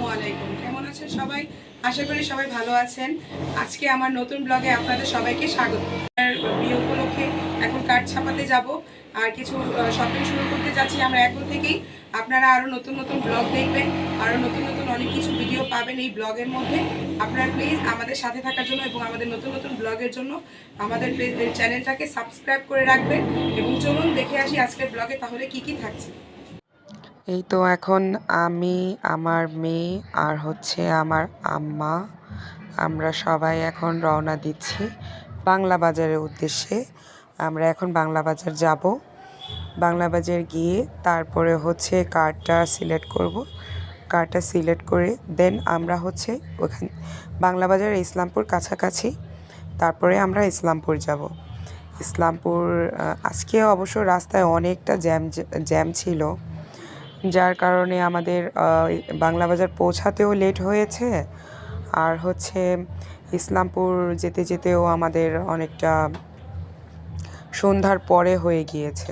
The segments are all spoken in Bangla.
আসসালামু আলাইকুম। কেমন আছেন সবাই? আশা করি সবাই ভালো আছেন। আজকে আমার নতুন ব্লগে আপনাদের সবাইকে স্বাগত। বিয়ে উপলক্ষে এখন কার্ড ছাপাতে যাব আর কিছু শপিং শুরু করতে যাচ্ছি আমরা এখন থেকেই। আপনারা আরও নতুন নতুন ব্লগ দেখবেন, আরও নতুন নতুন অনেক কিছু ভিডিও পাবেন এই ব্লগের মধ্যে। আপনারা প্লিজ আমাদের সাথে থাকার জন্য এবং আমাদের নতুন নতুন ব্লগের জন্য আমাদের চ্যানেলটাকে সাবস্ক্রাইব করে রাখবেন। এবং চলুন দেখে আসি আজকের ব্লগে তাহলে কি কি থাকছে। এই তো এখন আমি, আমার মেয়ে আর আমার আম্মা, আমরা সবাই এখন রওনা দিচ্ছি বাংলা বাজারের উদ্দেশ্যে। আমরা এখন বাংলা বাজার যাব। বাংলা বাজার গিয়ে তারপরে কার্ডটা সিলেক্ট করব। কার্ডটা সিলেক্ট করে দেন আমরা ওখান বাংলা বাজার ইসলামপুর কাছাকাছি, তারপরে আমরা ইসলামপুর যাব। ইসলামপুর আজকে অবশ্য রাস্তায় অনেকটা জ্যাম ছিল, যার কারণে আমাদের বাংলা বাজার পৌঁছাতেও লেট হয়েছে। আর ইসলামপুর যেতে যেতেও আমাদের অনেকটা সন্ধ্যার পরে হয়ে গিয়েছে,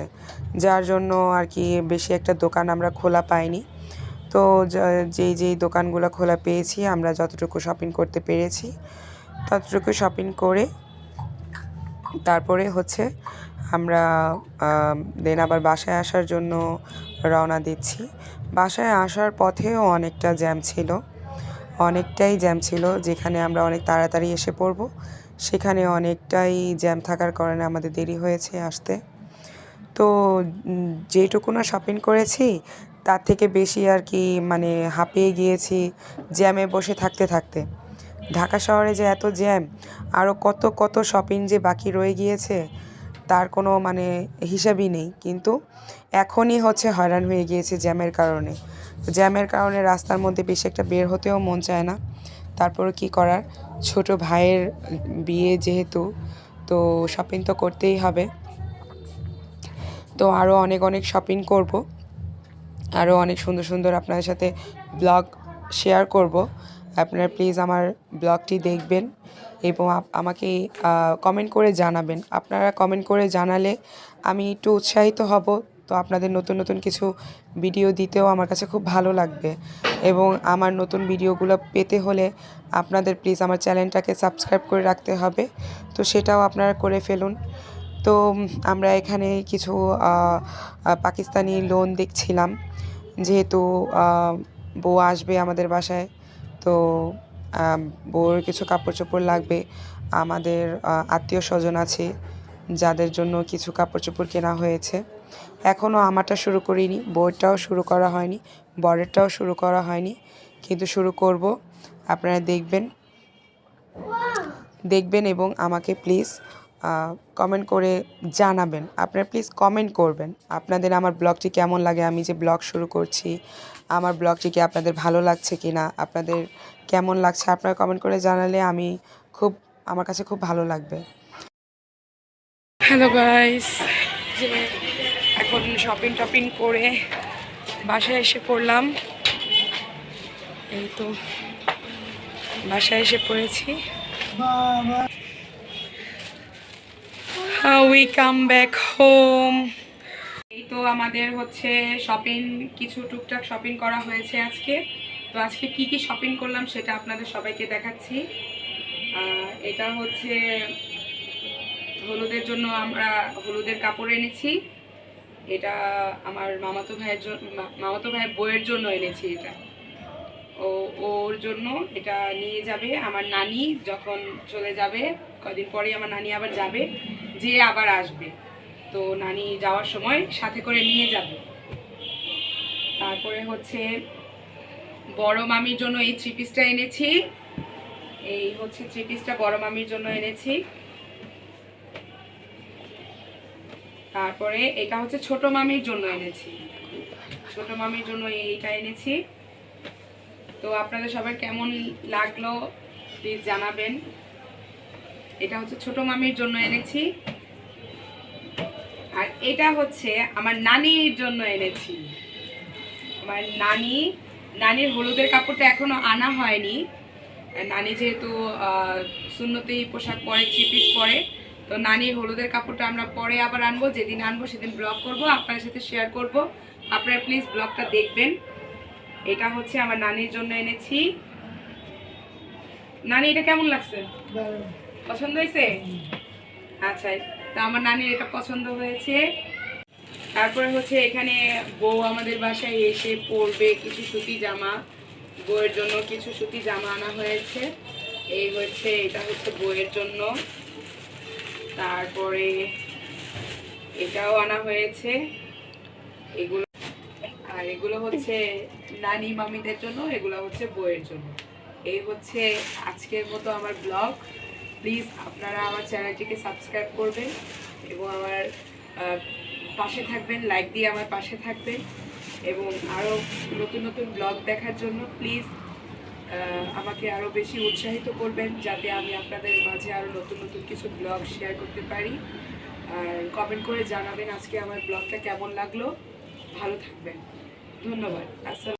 যার জন্য আর কি বেশি একটা দোকান আমরা খোলা পাইনি। তো যেই দোকানগুলো খোলা পেয়েছি, আমরা যতটুকু শপিং করতে পেরেছি ততটুকু শপিং করে তারপরে আমরা দেন আবার বাসায় আসার জন্য রওনা দিচ্ছি। বাসায় আসার পথেও অনেকটা জ্যাম ছিল, অনেকটাই জ্যাম ছিল। যেখানে আমরা অনেক তাড়াতাড়ি এসে পড়ব, সেখানে অনেকটাই জ্যাম থাকার কারণে আমাদের দেরি হয়েছে আসতে। তো যেটুকু না শপিং করেছি তার থেকে বেশি আর কি মানে হাঁপিয়ে গিয়েছি জ্যামে বসে থাকতে থাকতে। ঢাকা শহরে যে এত জ্যাম, আরও কত কত শপিং যে বাকি রয়ে গিয়েছে তার কোনো মানে হিসাবই নেই। কিন্তু এখনই হয়রান হয়ে গিয়েছে জ্যামের কারণে। জ্যামের কারণে রাস্তার মধ্যে বেশি একটা বের হতেও মন চায় না। তারপরে কি করার, ছোট ভাইয়ের বিয়ে যেহেতু, তো শপিং তো করতেই হবে। তো আরও অনেক অনেক শপিং করব, আরও অনেক সুন্দর সুন্দর আপনাদের সাথে ব্লগ শেয়ার করব। আপনারা প্লিজ আমার ব্লগটি দেখবেন এবং আমাকে কমেন্ট করে জানাবেন। আপনারা কমেন্ট করে জানালে আমি একটু উৎসাহিত হব। তো আপনাদের নতুন নতুন কিছু ভিডিও দিতেও আমার কাছে খুব ভালো লাগবে। এবং আমার নতুন ভিডিওগুলো পেতে হলে আপনাদের প্লিজ আমার চ্যানেলটাকে সাবস্ক্রাইব করে রাখতে হবে। তো সেটাও আপনারা করে ফেলুন। তো আমরা এখানে কিছু পাকিস্তানি লোন দেখছিলাম, যেহেতু বউ আসবে আমাদের বাসায়। তো বউয়ের কিছু কাপড় চোপড় লাগবে। আমাদের আত্মীয় স্বজন আছে যাদের জন্য কিছু কাপড় চোপড় কেনা হয়েছে। এখনও আমারটা শুরু করিনি, বউয়েরটাও শুরু করা হয়নি, বরেরটাও শুরু করা হয়নি, কিন্তু শুরু করব। আপনারা দেখবেন এবং আমাকে প্লিজ কমেন্ট করে জানাবেন। আপনারা প্লিজ কমেন্ট করবেন আপনাদের আমার ব্লগটি কেমন লাগে। আমি যে ব্লগ শুরু করছি, আমার ব্লগটি কি আপনাদের ভালো লাগছে কি না, আপনাদের কেমন লাগছে আপনারা কমেন্ট করে জানালে আমার কাছে খুব ভালো লাগবে। হ্যালো গাইস, যে এখন শপিং করে বাসায় এসে পড়লাম। এই তো বাসায় এসে পড়েছি। We come back home. এই তো আমাদের শপিং, কিছু টুকটাক শপিং করা হয়েছে আজকে। তো আজকে কি কি শপিং করলাম সেটা আপনাদের সবাইকে দেখাচ্ছি। এটা হলুদের জন্য আমরা হলুদের কাপড় এনেছি। এটা আমার মামাতো ভাইয়ের বউয়ের জন্য এনেছি। এটা ওর জন্য এটা নিয়ে যাবে আমার নানি, যখন চলে যাবে কদিন পরেই আমার নানি আবার যাবে, যে আবার আসবে। তো নানি যাওয়ার সময় সাথে করে নিয়ে যাবে। তারপরে বড় মামির জন্য এই থ্রি পিসটা এনেছি। এই থ্রি পিসটা বড় মামির জন্য এনেছি। তারপরে এটা ছোট মামির জন্য এনেছি। ছোট মামির জন্য এইটা এনেছি। তো আপনাদের সবার কেমন লাগলো প্লিজ জানাবেন। এটা ছোট মামির জন্য এনেছি। আর এটা আমার নানির জন্য এনেছি। আমার নানির হলুদের কাপড়টা এখনো আনা হয়নি। নানি যেহেতু সুন্নতি পোশাক পরে, থ্রি পিস পরে, তো নানির হলুদের কাপড়টা আমরা পরে আবার আনবো। যেদিন আনবো সেদিন ব্লগ করব, আপনাদের সাথে শেয়ার করব। আপনারা প্লিজ ব্লগটা দেখবেন। এটা হচ্ছে আমার নানির জন্য এনেছি। নানি এটা কেমন লাগছে? পছন্দ হয়েছে? আচ্ছা, তো আমার নানির এটা পছন্দ হয়েছে। তারপরে হচ্ছে এখানে বউ আমাদের বাসায় এসে পরবে কিছু সুতি জামা, বউয়ের জন্য কিছু সুতি জামা আনা হয়েছে। এই হচ্ছে, এটা হচ্ছে বউয়ের জন্য। তারপরে এটাও আনা হয়েছে, এগুলো। আর এগুলো হচ্ছে নানি মামিদের জন্য, এগুলো হচ্ছে বউয়ের জন্য। এই হচ্ছে আজকের মতো আমার ব্লগ। প্লিজ আপনারা আমার চ্যানেলটিকে সাবস্ক্রাইব করবেন এবং আমার পাশে থাকবেন, লাইক দিয়ে আমার পাশে থাকবেন, এবং আরও নতুন নতুন ব্লগ দেখার জন্য প্লিজ আমাকে আরও বেশি উৎসাহিত করবেন, যাতে আমি আপনাদের মাঝে আরও নতুন নতুন কিছু ব্লগ শেয়ার করতে পারি। আর কমেন্ট করে জানাবেন আজকে আমার ব্লগটা কেমন লাগলো। ভালো থাকবেন, ধন্যবাদ। আসসালাম।